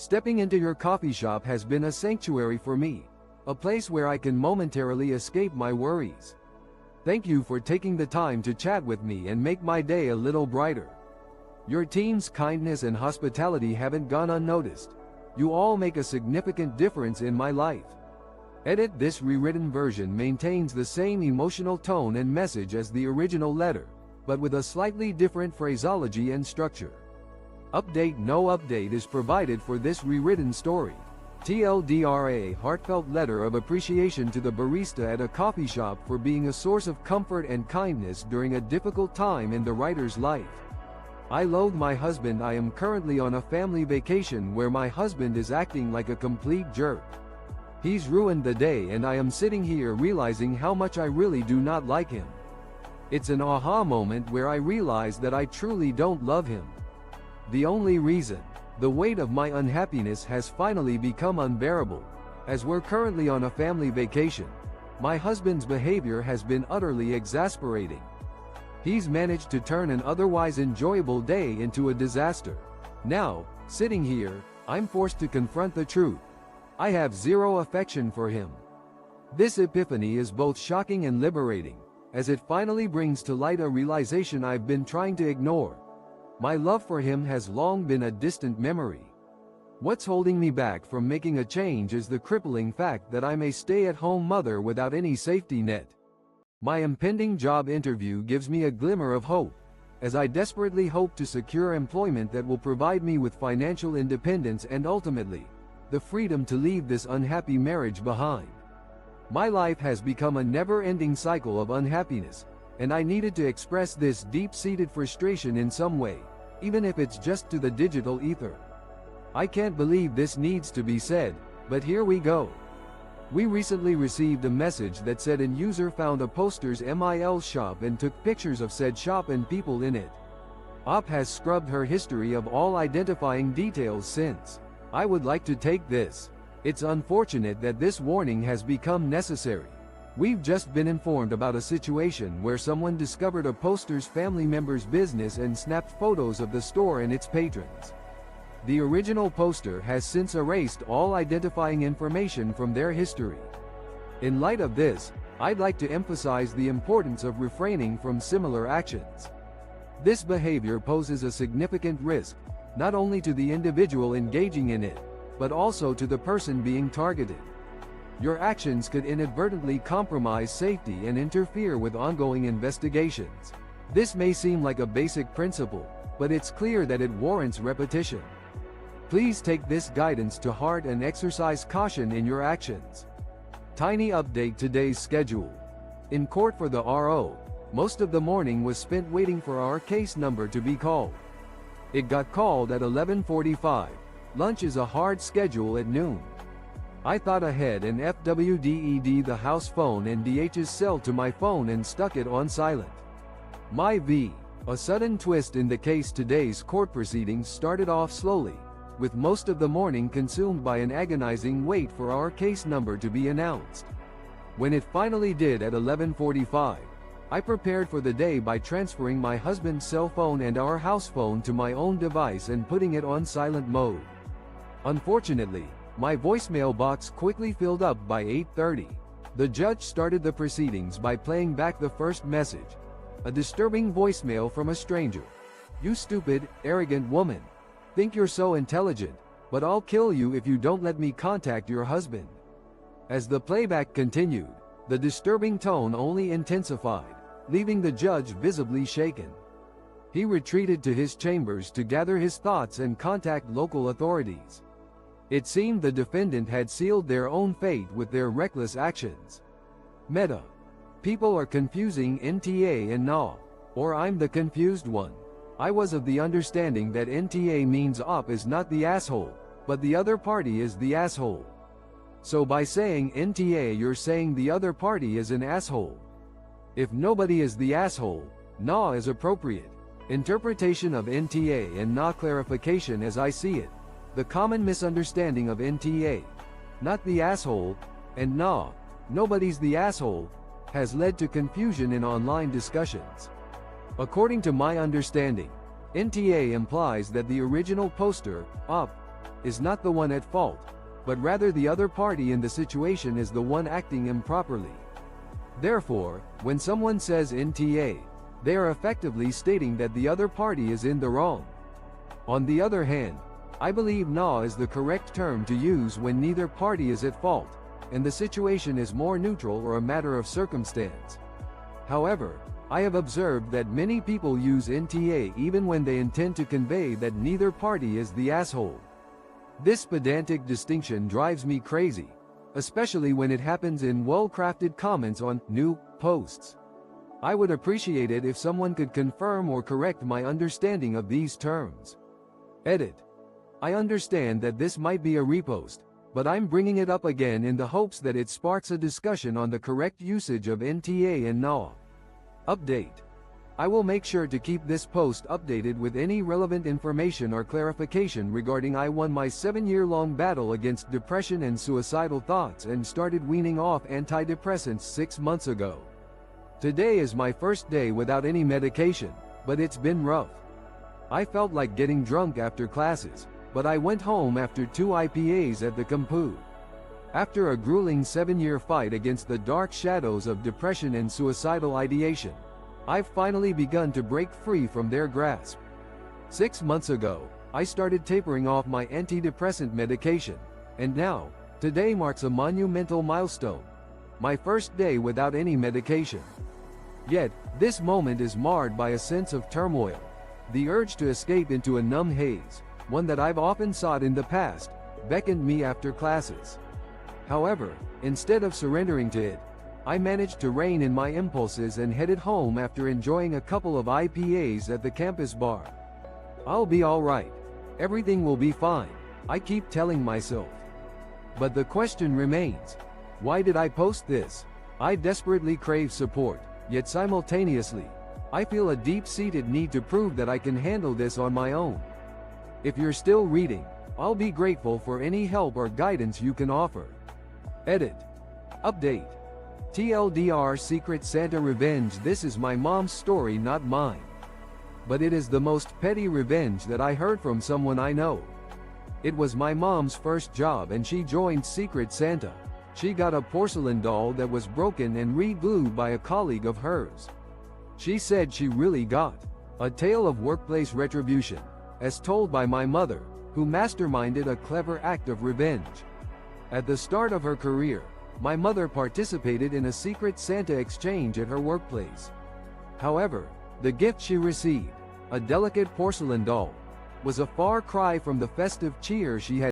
Stepping into your coffee shop has been a sanctuary for me, a place where I can momentarily escape my worries. Thank you for taking the time to chat with me and make my day a little brighter. Your team's kindness and hospitality haven't gone unnoticed. You all make a significant difference in my life. Edit. This rewritten version maintains the same emotional tone and message as the original letter, but with a slightly different phraseology and structure. Update. No update is provided for this rewritten story. TLDR: a heartfelt letter of appreciation to the barista at a coffee shop for being a source of comfort and kindness during a difficult time in the writer's life. I loathe my husband. I am currently on a family vacation where my husband is acting like a complete jerk. He's ruined the day and I am sitting here realizing how much I really do not like him. It's an aha moment where I realize that I truly don't love him. The only reason, the weight of my unhappiness has finally become unbearable. As we're currently on a family vacation, my husband's behavior has been utterly exasperating. He's managed to turn an otherwise enjoyable day into a disaster. Now, sitting here, I'm forced to confront the truth. I have zero affection for him. This epiphany is both shocking and liberating, as it finally brings to light a realization I've been trying to ignore. My love for him has long been a distant memory. What's holding me back from making a change is the crippling fact that I'm a stay-at-home mother without any safety net. My impending job interview gives me a glimmer of hope, as I desperately hope to secure employment that will provide me with financial independence and ultimately, the freedom to leave this unhappy marriage behind. My life has become a never-ending cycle of unhappiness, and I needed to express this deep-seated frustration in some way, even if it's just to the digital ether. I can't believe this needs to be said, but here we go. We recently received a message that said an user found a poster's MIL shop and took pictures of said shop and people in it. Op has scrubbed her history of all identifying details since. I would like to take this. It's unfortunate that this warning has become necessary. We've just been informed about a situation where someone discovered a poster's family member's business and snapped photos of the store and its patrons. The original poster has since erased all identifying information from their history. In light of this, I'd like to emphasize the importance of refraining from similar actions. This behavior poses a significant risk, not only to the individual engaging in it, but also to the person being targeted. Your actions could inadvertently compromise safety and interfere with ongoing investigations. This may seem like a basic principle, but it's clear that it warrants repetition. Please take this guidance to heart and exercise caution in your actions. Tiny update: today's schedule. In court for the RO, most of the morning was spent waiting for our case number to be called. It got called at 11:45. Lunch is a hard schedule at noon. I thought ahead and FWDED the house phone and DH's cell to my phone and stuck it on silent. A sudden twist in the case: today's court proceedings started off slowly, with most of the morning consumed by an agonizing wait for our case number to be announced. When it finally did at 11:45, I prepared for the day by transferring my husband's cell phone and our house phone to my own device and putting it on silent mode. Unfortunately, my voicemail box quickly filled up by 8:30. The judge started the proceedings by playing back the first message, a disturbing voicemail from a stranger. "You stupid, arrogant woman. Think you're so intelligent, but I'll kill you if you don't let me contact your husband." As the playback continued, the disturbing tone only intensified, leaving the judge visibly shaken. He retreated to his chambers to gather his thoughts and contact local authorities. It seemed the defendant had sealed their own fate with their reckless actions. Meta. People are confusing NTA and NA, or I'm the confused one. I was of the understanding that NTA means op is not the asshole, but the other party is the asshole. So by saying NTA you're saying the other party is an asshole. If nobody is the asshole, NA is appropriate. Interpretation of NTA and NA: clarification as I see it. The common misunderstanding of NTA, not the asshole, and NA, nobody's the asshole, has led to confusion in online discussions. According to my understanding, NTA implies that the original poster, op, is not the one at fault, but rather the other party in the situation is the one acting improperly. Therefore, when someone says NTA, they are effectively stating that the other party is in the wrong. On the other hand, I believe NA is the correct term to use when neither party is at fault, and the situation is more neutral or a matter of circumstance. However, I have observed that many people use NTA even when they intend to convey that neither party is the asshole. This pedantic distinction drives me crazy, especially when it happens in well-crafted comments on new posts. I would appreciate it if someone could confirm or correct my understanding of these terms. Edit. I understand that this might be a repost, but I'm bringing it up again in the hopes that it sparks a discussion on the correct usage of NTA and NA. Update. I will make sure to keep this post updated with any relevant information or clarification regarding I won my 7-year-long battle against depression and suicidal thoughts and started weaning off antidepressants 6 months ago. Today is my first day without any medication, but it's been rough. I felt like getting drunk after classes, but I went home after 2 IPAs at the compu. After a grueling 7-year fight against the dark shadows of depression and suicidal ideation, I've finally begun to break free from their grasp. 6 months ago, I started tapering off my antidepressant medication, and now, today marks a monumental milestone. My first day without any medication. Yet, this moment is marred by a sense of turmoil. The urge to escape into a numb haze, one that I've often sought in the past, beckoned me after classes. However, instead of surrendering to it, I managed to rein in my impulses and headed home after enjoying a couple of IPAs at the campus bar. I'll be alright. Everything will be fine, I keep telling myself. But the question remains, why did I post this? I desperately crave support, yet simultaneously, I feel a deep-seated need to prove that I can handle this on my own. If you're still reading, I'll be grateful for any help or guidance you can offer. Edit. Update. TLDR Secret Santa Revenge. This is my mom's story, not mine. But it is the most petty revenge that I heard from someone I know. It was my mom's first job and she joined Secret Santa. She got a porcelain doll that was broken and re-glued by a colleague of hers. She said she really got a tale of workplace retribution, as told by my mother, who masterminded a clever act of revenge. At the start of her career, my mother participated in a Secret Santa exchange at her workplace. However, the gift she received, a delicate porcelain doll, was a far cry from the festive cheer she had